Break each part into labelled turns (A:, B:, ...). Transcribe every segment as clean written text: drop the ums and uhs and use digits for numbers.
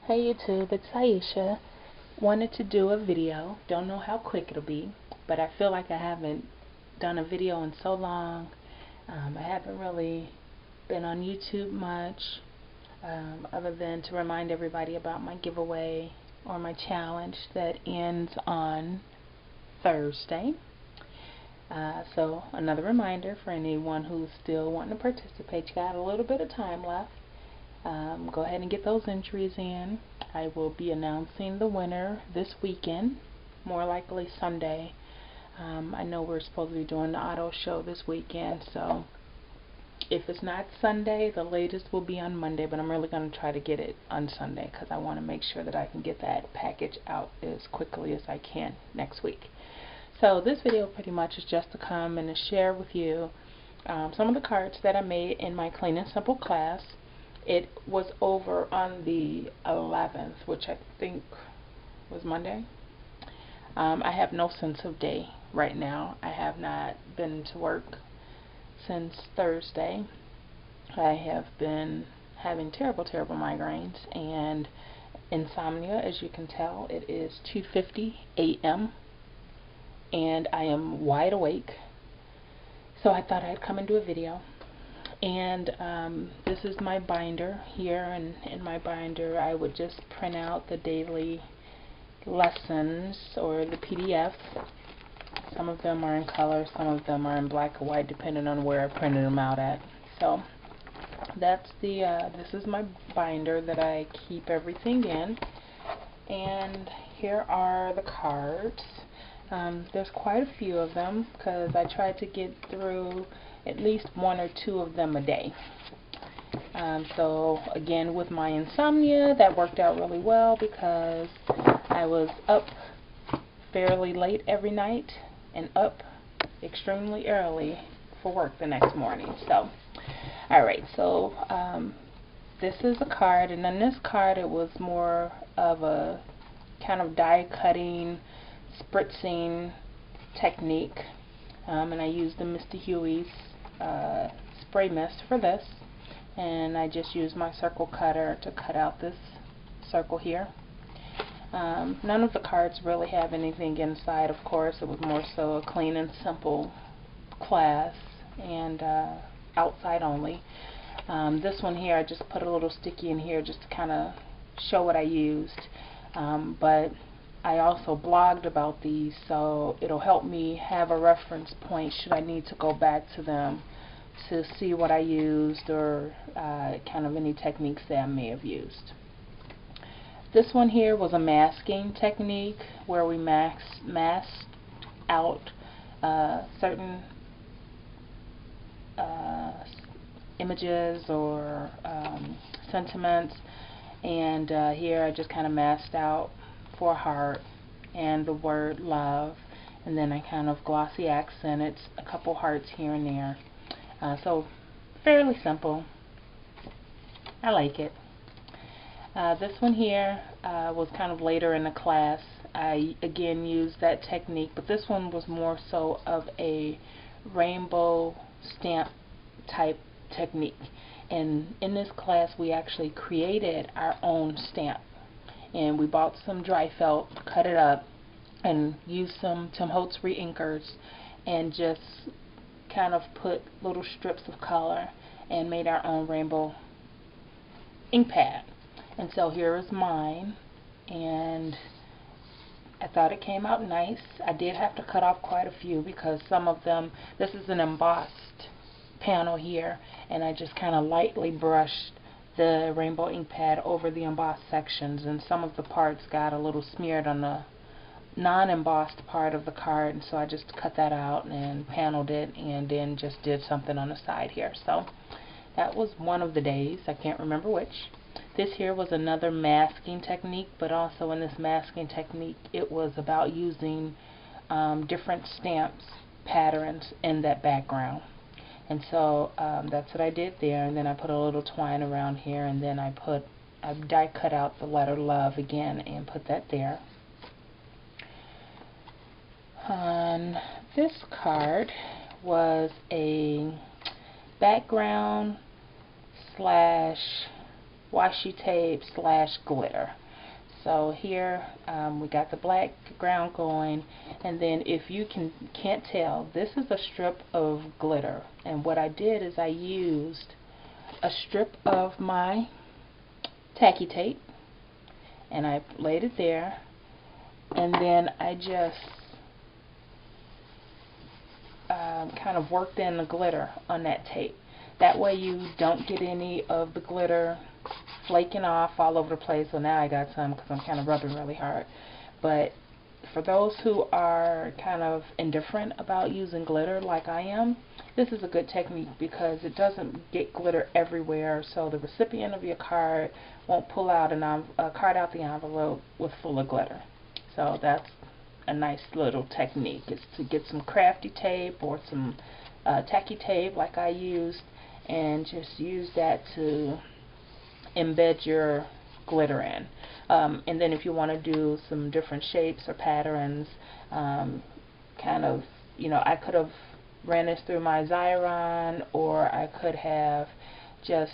A: Hey YouTube, it's Aisha. Wanted to do a video. Don't know how quick it'll be, but I feel like I haven't done a video in so long. I haven't really been on YouTube much, other than to remind everybody about my giveaway or my challenge that ends on Thursday. So another reminder for anyone who's still wanting to participate, you got a little bit of time left. Go ahead and get those entries in. I will be announcing the winner this weekend, more likely Sunday. I know we're supposed to be doing the auto show this weekend, so if it's not Sunday, the latest will be on Monday, but I'm really going to try to get it on Sunday because I want to make sure that I can get that package out as quickly as I can next week. So this video pretty much is just to come and to share with you some of the cards that I made in my Clean and Simple class. It was over on the 11th, which I think was Monday. I have no sense of day right now. I have not been to work since Thursday. I have been having terrible migraines and insomnia. As you can tell, it is 2:50 a.m. and I am wide awake. So I thought I'd come and do a video. And this is my binder here, and in my binder I would just print out the daily lessons or the PDFs. Some of them are in color, some of them are in black or white, depending on where I printed them out at. So that's the this is my binder that I keep everything in. And here are the cards. There's quite a few of them because I tried to get through at least one or two of them a day. So again, with my insomnia, that worked out really well because I was up fairly late every night and up extremely early for work the next morning. So alright, so this is a card, and on this card it was more of a kind of die cutting, spritzing technique, and I used the Mr. Huey's spray mist for this, and I just used my circle cutter to cut out this circle here. None of the cards really have anything inside, of course. It was more so a clean and simple class, and outside only. This one here, I just put a little sticky in here just to kind of show what I used, but I also blogged about these, so it'll help me have a reference point should I need to go back to them to see what I used or kind of any techniques that I may have used. This one here was a masking technique where we masked out certain images or sentiments, and here I just kind of masked out for a heart and the word love, and then I kind of glossy accented a couple hearts here and there. So fairly simple. I like it. This one here was kind of later in the class. I again used that technique, but this one was more so of a rainbow stamp type technique. And in this class we actually created our own stamp. And we bought some dry felt, cut it up, and used some Tim Holtz reinkers, and just kind of put little strips of color and made our own rainbow ink pad. And so here is mine, and I thought it came out nice. I did have to cut off quite a few because some of them, this is an embossed panel here, and I just kind of lightly brushed the rainbow ink pad over the embossed sections, and some of the parts got a little smeared on the non-embossed part of the card, and so I just cut that out and paneled it, and then just did something on the side here. So that was one of the days. I can't remember which. This here was another masking technique, but also in this masking technique it was about using different stamps patterns in that background. And so that's what I did there, and then I put a little twine around here, and then I die cut out the letter love again and put that there. On this card was a background slash washi tape slash glitter. So here we got the black ground going, and then if you can't tell, this is a strip of glitter, and what I did is I used a strip of my tacky tape and I laid it there, and then I just kind of worked in the glitter on that tape. That way you don't get any of the glitter flaking off all over the place. So now I got some because I'm kind of rubbing really hard. But for those who are kind of indifferent about using glitter like I am, this is a good technique because it doesn't get glitter everywhere, so the recipient of your card won't pull out a card out the envelope with full of glitter. So that's a nice little technique, is to get some crafty tape or some tacky tape like I used, and just use that to embed your glitter in. And then if you want to do some different shapes or patterns, kind of, you know, I could have ran this through my Xyron, or I could have just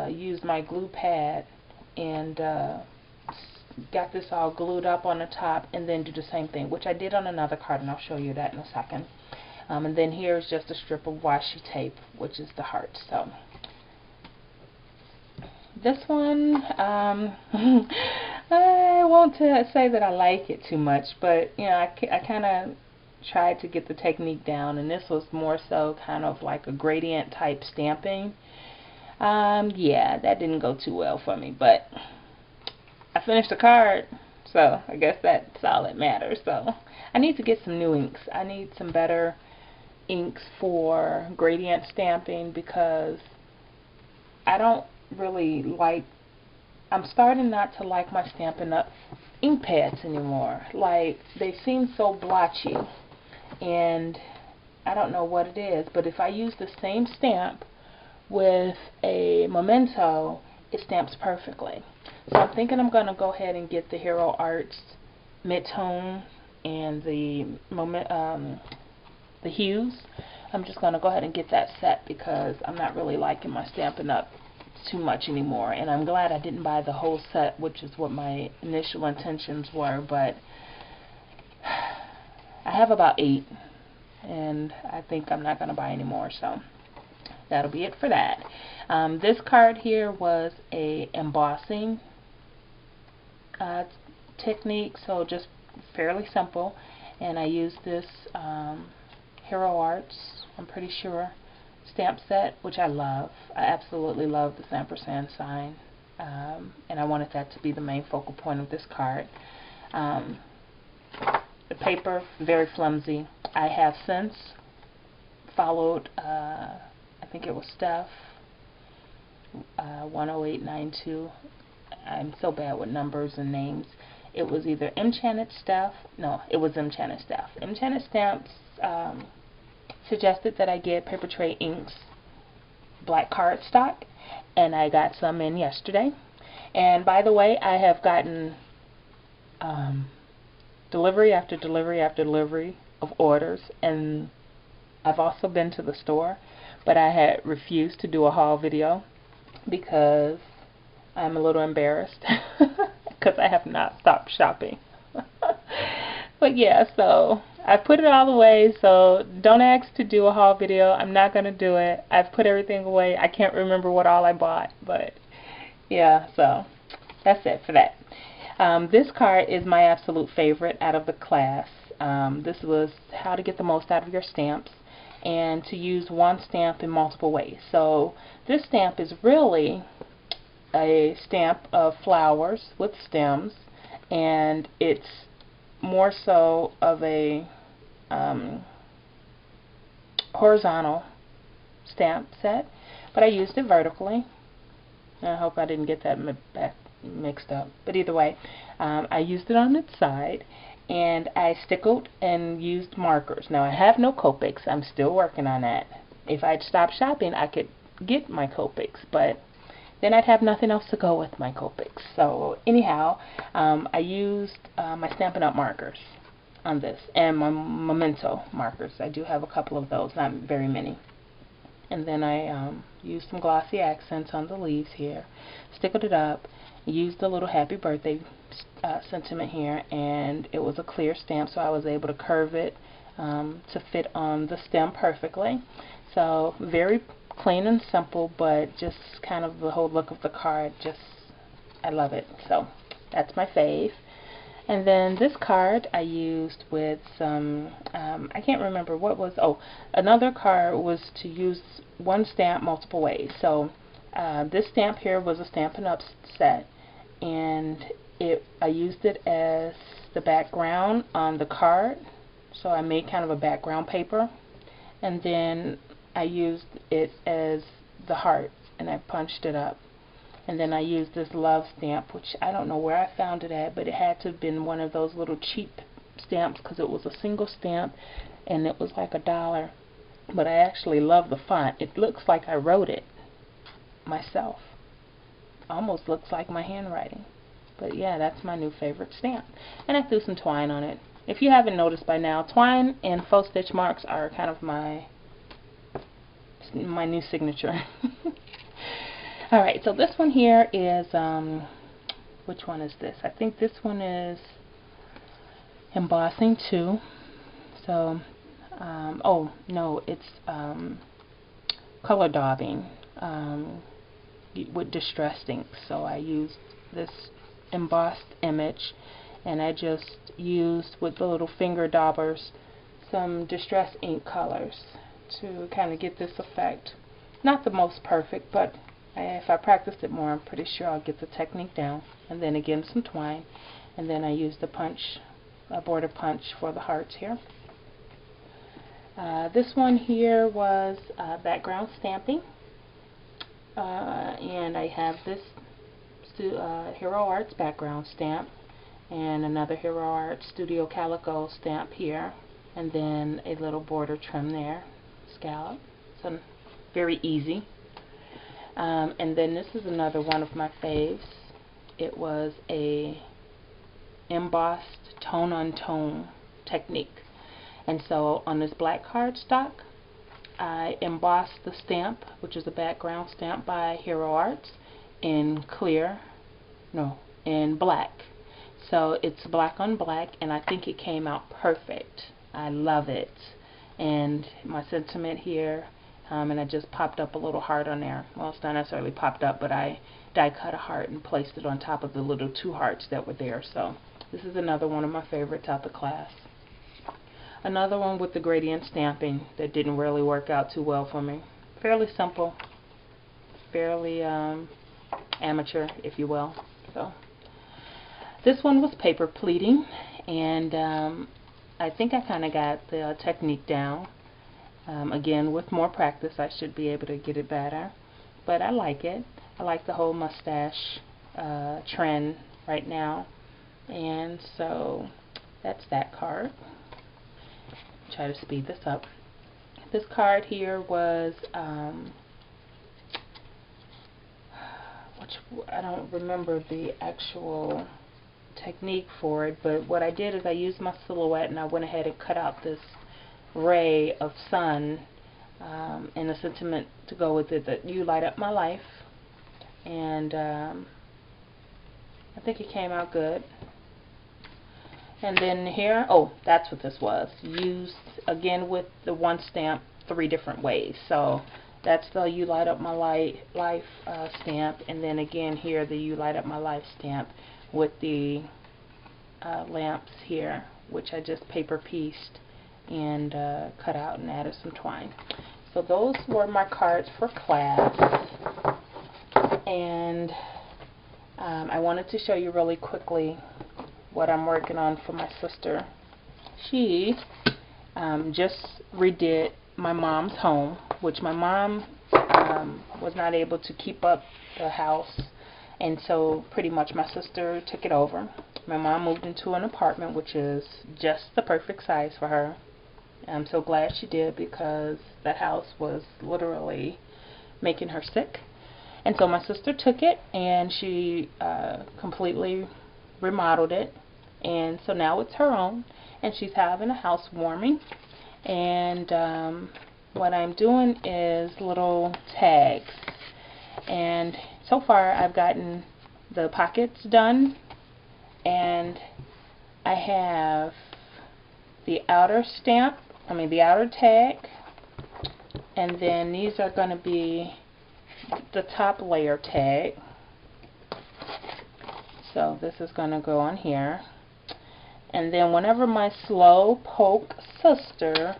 A: used my glue pad and got this all glued up on the top, and then do the same thing, which I did on another card, and I'll show you that in a second. And then here's just a strip of washi tape, which is the heart. So this one, I won't say that I like it too much, but you know, I kind of tried to get the technique down, and this was more so kind of like a gradient type stamping. Yeah, that didn't go too well for me, but I finished the card, so I guess that's all that matters. So I need to get some new inks. I need some better inks for gradient stamping, because I don't really like, I'm starting not to like my Stampin' Up! Ink pads anymore. Like, they seem so blotchy, and I don't know what it is, but if I use the same stamp with a memento, it stamps perfectly. So I'm thinking I'm going to go ahead and get the Hero Arts mid-tone and the hues. I'm just going to go ahead and get that set, because I'm not really liking my Stampin' Up! Too much anymore, and I'm glad I didn't buy the whole set, which is what my initial intentions were, but I have about 8, and I think I'm not going to buy any more, so that'll be it for that. This card here was a embossing technique, so just fairly simple, and I used this Hero Arts, I'm pretty sure, stamp set, which I love. I absolutely love this ampersand sign, and I wanted that to be the main focal point of this card. The paper, very flimsy. I have since followed, I think it was Steph 10892. I'm so bad with numbers and names. It was either Enchanted Steph, no, it was Enchanted Steph. Enchanted Stamps suggested that I get paper tray inks black cardstock, and I got some in yesterday. And by the way, I have gotten delivery after delivery after delivery of orders, and I've also been to the store, but I had refused to do a haul video because I'm a little embarrassed because I have not stopped shopping. But yeah, so I put it all away, so don't ask to do a haul video. I'm not going to do it. I've put everything away. I can't remember what all I bought, but yeah, so that's it for that. This card is my absolute favorite out of the class. This was how to get the most out of your stamps and to use one stamp in multiple ways. So this stamp is really a stamp of flowers with stems, and it's more so of a horizontal stamp set, but I used it vertically. I hope I didn't get that mixed up, but either way, I used it on its side, and I stickled and used markers. Now I have no Copics. I'm still working on that. If I'd stopped shopping, I could get my Copics, but then I'd have nothing else to go with my Copics. So anyhow, I used my Stampin' Up! Markers on this, and my memento markers. I do have a couple of those, not very many. And then I Use some glossy accents on the leaves here. Stickled it up. Used the little happy birthday sentiment here, and it was a clear stamp, so I was able to curve it to fit on the stem perfectly. So very clean and simple, but just kind of the whole look of the card, I love it. So that's my fave. And then this card I used with some, I can't remember what was, another card was to use one stamp multiple ways. So this stamp here was a Stampin' Up set, and I used it as the background on the card. So I made kind of a background paper, and then I used it as the heart, and I punched it up. And then I used this love stamp, which I don't know where I found it at, but it had to have been one of those little cheap stamps because it was a single stamp and it was like $1. But I actually love the font. It looks like I wrote it myself. Almost looks like my handwriting. But yeah, that's my new favorite stamp. And I threw some twine on it. If you haven't noticed by now, twine and faux stitch marks are kind of my new signature. Alright, so this one here is, which one is this? I think this one is embossing too. So, oh no, it's color daubing with distress ink. So I used this embossed image, and I just used with the little finger daubers some distress ink colors to kind of get this effect. Not the most perfect, but if I practiced it more, I'm pretty sure I'll get the technique down. And then again some twine, and then I used a border punch for the hearts here. This one here was background stamping, and I have this Hero Arts background stamp and another Hero Arts Studio Calico stamp here, and then a little border trim there, scallop. So very easy. And then this is another one of my faves. It was a embossed tone-on-tone technique. And so on this black cardstock, I embossed the stamp, which is a background stamp by Hero Arts, in black. So it's black on black, and I think it came out perfect. I love it. And my sentiment here, and I just popped up a little heart on there. Well, it's not necessarily popped up, but I die cut a heart and placed it on top of the little 2 hearts that were there. So this is another one of my favorites out the class. Another one with the gradient stamping that didn't really work out too well for me. Fairly simple, fairly amateur, if you will. So this one was paper pleating, and I think I kind of got the technique down. Again, with more practice, I should be able to get it better. But I like it. I like the whole mustache trend right now. And so that's that card. Try to speed this up. This card here was, I don't remember the actual technique for it, but what I did is I used my silhouette and I went ahead and cut out this ray of sun and a sentiment to go with it, that you light up my life, and I think it came out good. And then here, that's what this was, used again with the one stamp 3 different ways. So that's the You Light Up My Life stamp, and then again here the You Light Up My Life stamp with the lamps here, which I just paper pieced and cut out and added some twine. So those were my cards for class, and I wanted to show you really quickly what I'm working on for my sister. She just redid my mom's home, which my mom was not able to keep up the house, and so pretty much my sister took it over. My mom moved into an apartment which is just the perfect size for her. I'm so glad she did, because that house was literally making her sick. And so my sister took it and she completely remodeled it, and so now it's her own, and she's having a housewarming, and what I'm doing is little tags, and so far I've gotten the pockets done, and I have the outer stamp, the outer tag, and then these are going to be the top layer tag. So this is going to go on here, and then whenever my slow poke sister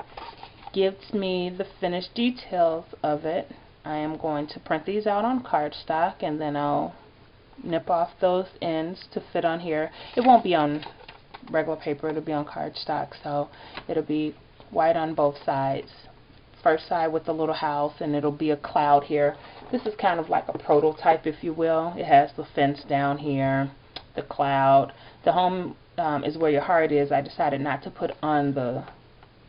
A: gives me the finished details of it, I am going to print these out on cardstock, and then I'll nip off those ends to fit on here. It won't be on regular paper, it'll be on cardstock, so it'll be white on both sides. First side with the little house, and it'll be a cloud here. This is kind of like a prototype, if you will. It has the fence down here, the cloud. The home is where your heart is. I decided not to put on the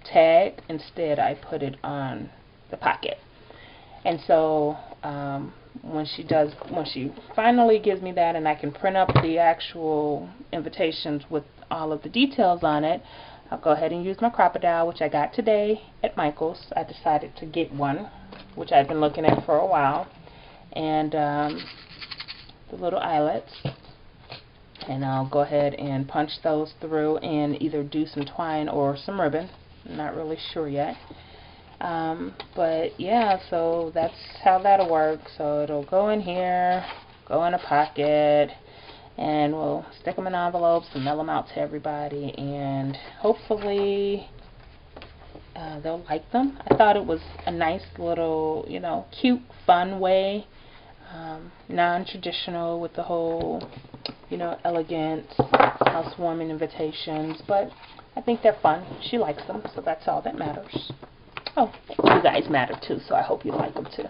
A: tag. Instead, I put it on the pocket. And so when she finally gives me that, and I can print up the actual invitations with all of the details on it, I'll go ahead and use my crocodile, which I got today at Michael's. I decided to get one, which I've been looking at for a while, and the little eyelets. And I'll go ahead and punch those through and either do some twine or some ribbon. I'm not really sure yet. But yeah, so that's how that'll work. So it'll go in here, go in a pocket, and we'll stick them in envelopes and mail them out to everybody, and hopefully they'll like them. I thought it was a nice little, cute, fun way, non-traditional with the whole, elegant housewarming invitations, but I think they're fun. She likes them, so that's all that matters. Oh, you guys matter too, so I hope you like them too.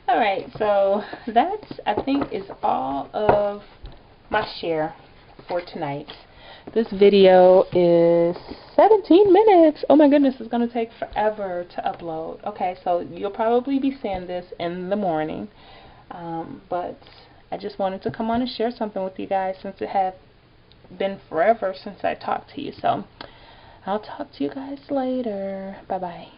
A: Alright, so that, I think, is all of my share for tonight. This video is 17 minutes. Oh my goodness, it's going to take forever to upload. Okay, so you'll probably be seeing this in the morning. But I just wanted to come on and share something with you guys, since it had been forever since I talked to you. So I'll talk to you guys later. Bye-bye.